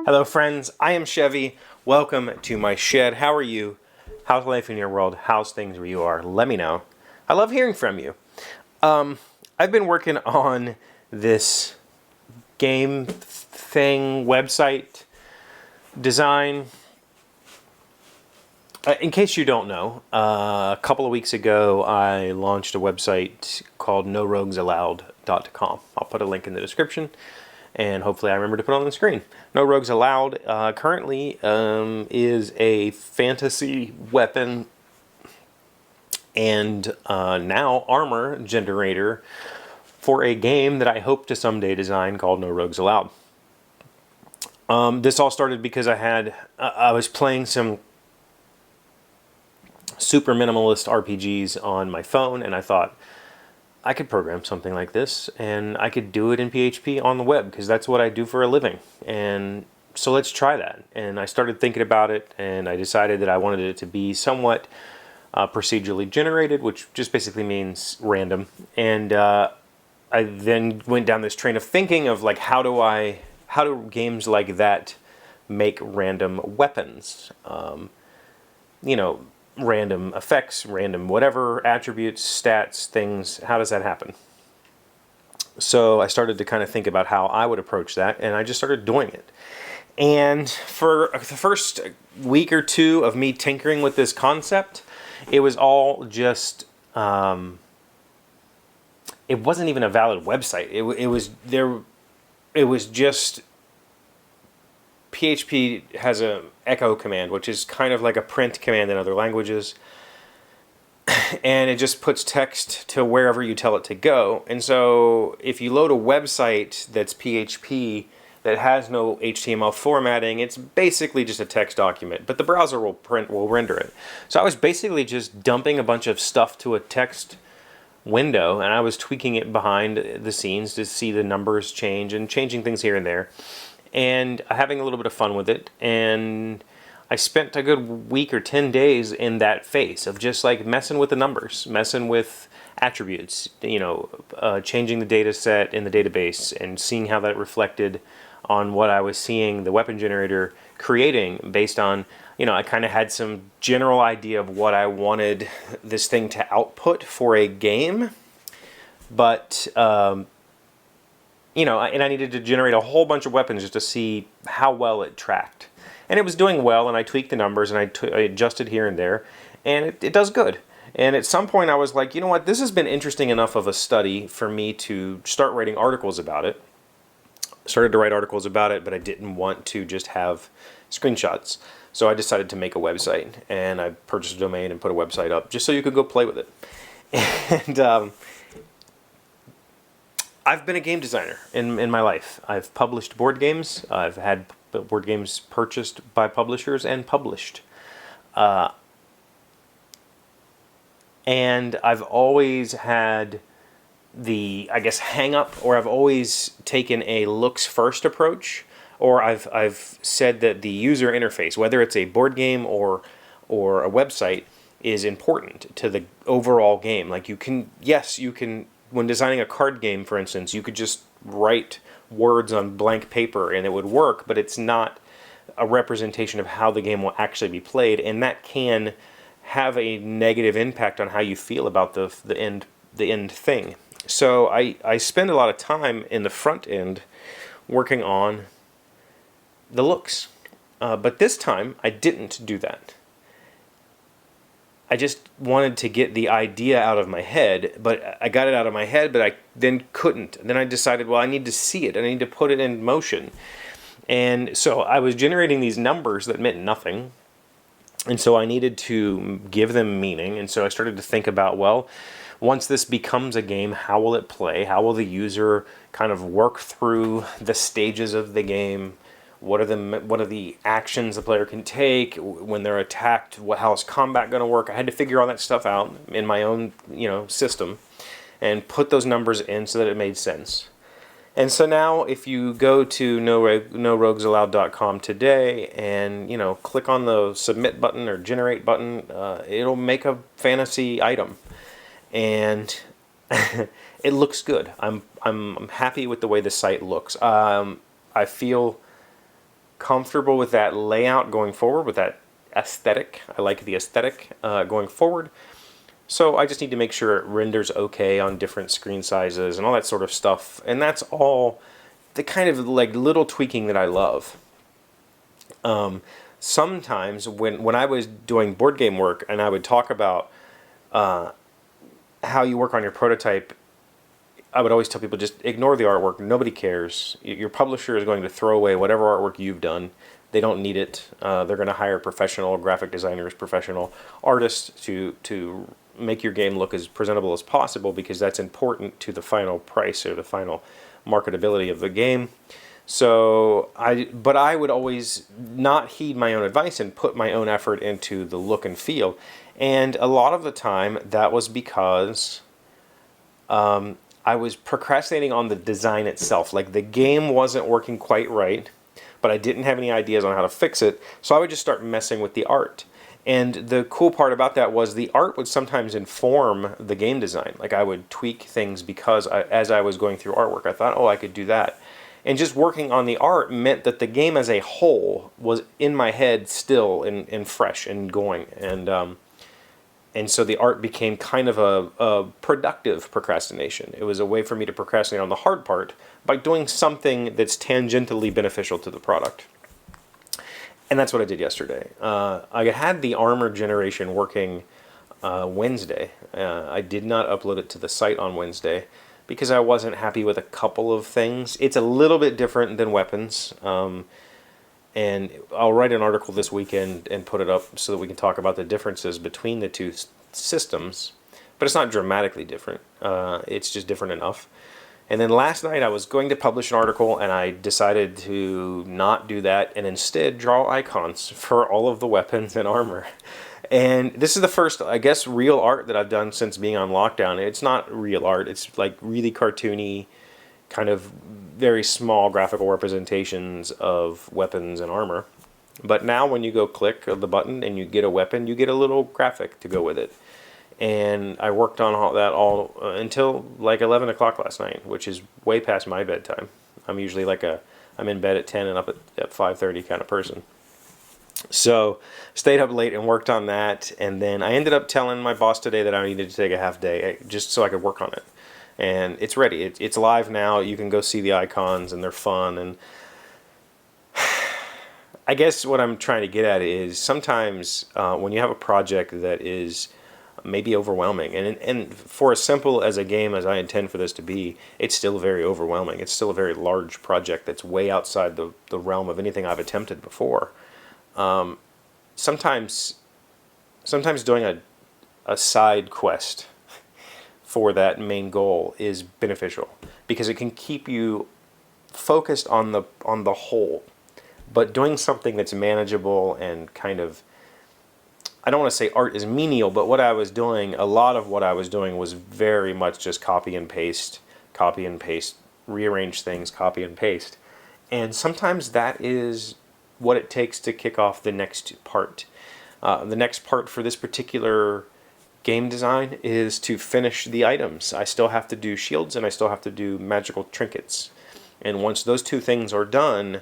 Hello friends, I am Chevee. Welcome to my shed. How are you? How's life in your world? How's things where you are? Let me know. I love hearing from you. I've been working on this game thing, website design. In case you don't know, a couple of weeks ago I launched a website called NoRoguesAllowed.com. I'll put a link in the description. And hopefully I remember to put it on the screen. No Rogues Allowed currently is a fantasy weapon and now armor generator for a game that I hope to someday design called No Rogues Allowed. This all started because I was playing some super minimalist RPGs on my phone, and I thought, I could program something like this and I could do it in PHP on the web because that's what I do for a living. And so let's try that. And I started thinking about it and I decided that I wanted it to be somewhat procedurally generated, which just basically means random. And I then went down this train of thinking of like, how do games like that make random weapons? Random effects, random whatever, attributes, stats, things, how does that happen? So I started to kind of think about how I would approach that, and I just started doing it. And for the first week or two of me tinkering with this concept, it was all just, it wasn't even a valid website. It was just, PHP has a echo command, which is kind of like a print command in other languages, and it just puts text to wherever you tell it to go. And so if you load a website that's PHP that has no HTML formatting, it's basically just a text document, but the browser will render it. So I was basically just dumping a bunch of stuff to a text window, and I was tweaking it behind the scenes to see the numbers change and changing things here and there, and having a little bit of fun with it. And I spent a good week or 10 days in that phase of just like messing with the numbers, messing with attributes, changing the data set in the database and seeing how that reflected on what I was seeing the weapon generator creating based on, I kind of had some general idea of what I wanted this thing to output for a game, but and I needed to generate a whole bunch of weapons just to see how well it tracked. And it was doing well, and I tweaked the numbers, and I adjusted here and there, and it does good. And at some point I was like, you know what, this has been interesting enough of a study for me to start writing articles about it. Started to write articles about it, but I didn't want to just have screenshots. So I decided to make a website, and I purchased a domain and put a website up just so you could go play with it. And I've been a game designer in my life. I've published board games. I've had board games purchased by publishers and published. And I've always had the, I guess, hang up, or I've always taken a looks first approach, or I've said that the user interface, whether it's a board game or a website, is important to the overall game. Like you can, when designing a card game, for instance, you could just write words on blank paper and it would work, but it's not a representation of how the game will actually be played, and that can have a negative impact on how you feel about the end thing. So I spend a lot of time in the front end working on the looks, but this time I didn't do that. I just wanted to get the idea out of my head, but I got it out of my head, but I then couldn't. Then I decided, well, I need to see it. I need to put it in motion. And so I was generating these numbers that meant nothing. And so I needed to give them meaning. And so I started to think about, well, once this becomes a game, how will it play? How will the user kind of work through the stages of the game? What are the actions the player can take when they're attacked? How is combat going to work? I had to figure all that stuff out in my own, system, and put those numbers in so that it made sense. And so now, if you go to NoRoguesAllowed.com today and click on the submit button or generate button, it'll make a fantasy item, and it looks good. I'm happy with the way the site looks. I feel comfortable with that layout going forward, with that aesthetic. I like the aesthetic going forward. So I just need to make sure it renders okay on different screen sizes and all that sort of stuff. And that's all the kind of like little tweaking that I love. Sometimes when I was doing board game work and I would talk about how you work on your prototype, I would always tell people, just ignore the artwork. Nobody cares. Your publisher is going to throw away whatever artwork you've done. They don't need it. They're going to hire professional graphic designers, professional artists to make your game look as presentable as possible, because that's important to the final price or the final marketability of the game. So but I would always not heed my own advice and put my own effort into the look and feel. And a lot of the time that was because I was procrastinating on the design itself. Like the game wasn't working quite right, but I didn't have any ideas on how to fix it. So I would just start messing with the art. And the cool part about that was the art would sometimes inform the game design. Like I would tweak things because as I was going through artwork, I thought, oh, I could do that. And just working on the art meant that the game as a whole was in my head still and fresh and going. And so the art became kind of a productive procrastination. It was a way for me to procrastinate on the hard part by doing something that's tangentially beneficial to the product. And that's what I did yesterday. I had the armor generation working Wednesday. I did not upload it to the site on Wednesday because I wasn't happy with a couple of things. It's a little bit different than weapons. And I'll write an article this weekend and put it up so that we can talk about the differences between the two systems. But it's not dramatically different. It's just different enough. And then last night I was going to publish an article and I decided to not do that and instead draw icons for all of the weapons and armor. And this is the first, I guess, real art that I've done since being on lockdown. It's not real art. It's like really cartoony, kind of very small graphical representations of weapons and armor. But now when you go click the button and you get a weapon, you get a little graphic to go with it. And I worked on all that until like 11 o'clock last night, which is way past my bedtime. I'm usually I'm in bed at 10 and up at 5:30 kind of person. So stayed up late and worked on that. And then I ended up telling my boss today that I needed to take a half day just so I could work on it. And it's ready. It's live now. You can go see the icons and they're fun. And I guess what I'm trying to get at is sometimes when you have a project that is maybe overwhelming, and for as simple as a game as I intend for this to be, it's still very overwhelming. It's still a very large project that's way outside the realm of anything I've attempted before. Sometimes doing a side quest for that main goal is beneficial because it can keep you focused on the whole, but doing something that's manageable and kind of, I don't want to say art is menial, but a lot of what I was doing was very much just copy and paste, rearrange things, copy and paste. And sometimes that is what it takes to kick off the next part. The next part for this particular game design is to finish the items. I still have to do shields and I still have to do magical trinkets. And once those two things are done,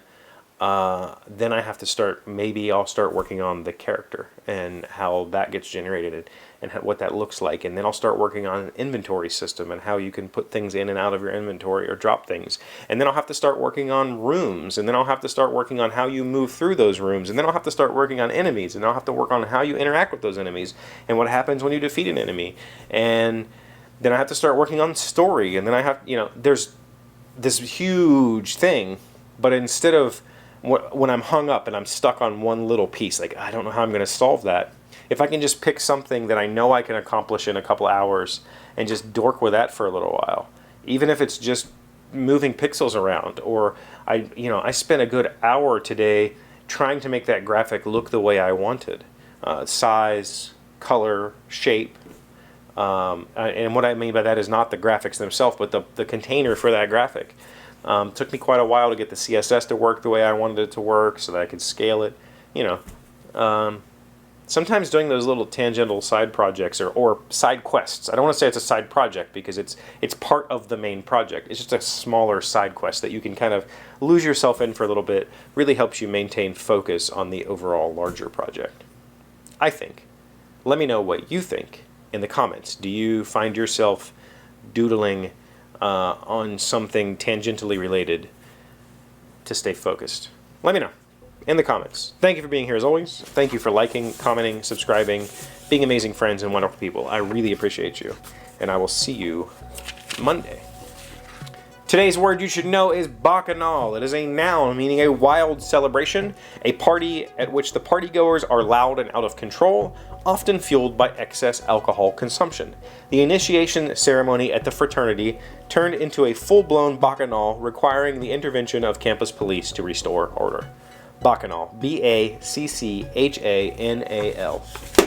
then I have to maybe I'll start working on the character and how that gets generated and what that looks like. And then I'll start working on an inventory system and how you can put things in and out of your inventory or drop things. And then I'll have to start working on rooms, and then I'll have to start working on how you move through those rooms, and then I'll have to start working on enemies, and I'll have to work on how you interact with those enemies and what happens when you defeat an enemy. And then I have to start working on story, and then I have, there's this huge thing, but instead of when I'm hung up and I'm stuck on one little piece, like I don't know how I'm going to solve that, if I can just pick something that I know I can accomplish in a couple hours and just dork with that for a little while, even if it's just moving pixels around, or I spent a good hour today trying to make that graphic look the way I wanted, size, color, shape, and what I mean by that is not the graphics themselves, but the container for that graphic. Took me quite a while to get the CSS to work the way I wanted it to work so that I could scale it, sometimes doing those little tangential side projects or side quests. I don't want to say it's a side project because it's part of the main project. It's just a smaller side quest that you can kind of lose yourself in for a little bit. Really helps you maintain focus on the overall larger project, I think. Let me know what you think in the comments. Do you find yourself doodling on something tangentially related to stay focused? Let me know in the comments. Thank you for being here as always. Thank you for liking, commenting, subscribing, being amazing friends and wonderful people. I really appreciate you. And I will see you Monday. Today's word you should know is bacchanal. It is a noun meaning a wild celebration, a party at which the partygoers are loud and out of control, often fueled by excess alcohol consumption. The initiation ceremony at the fraternity turned into a full-blown bacchanal requiring the intervention of campus police to restore order. Bacchanal. B-A-C-C-H-A-N-A-L.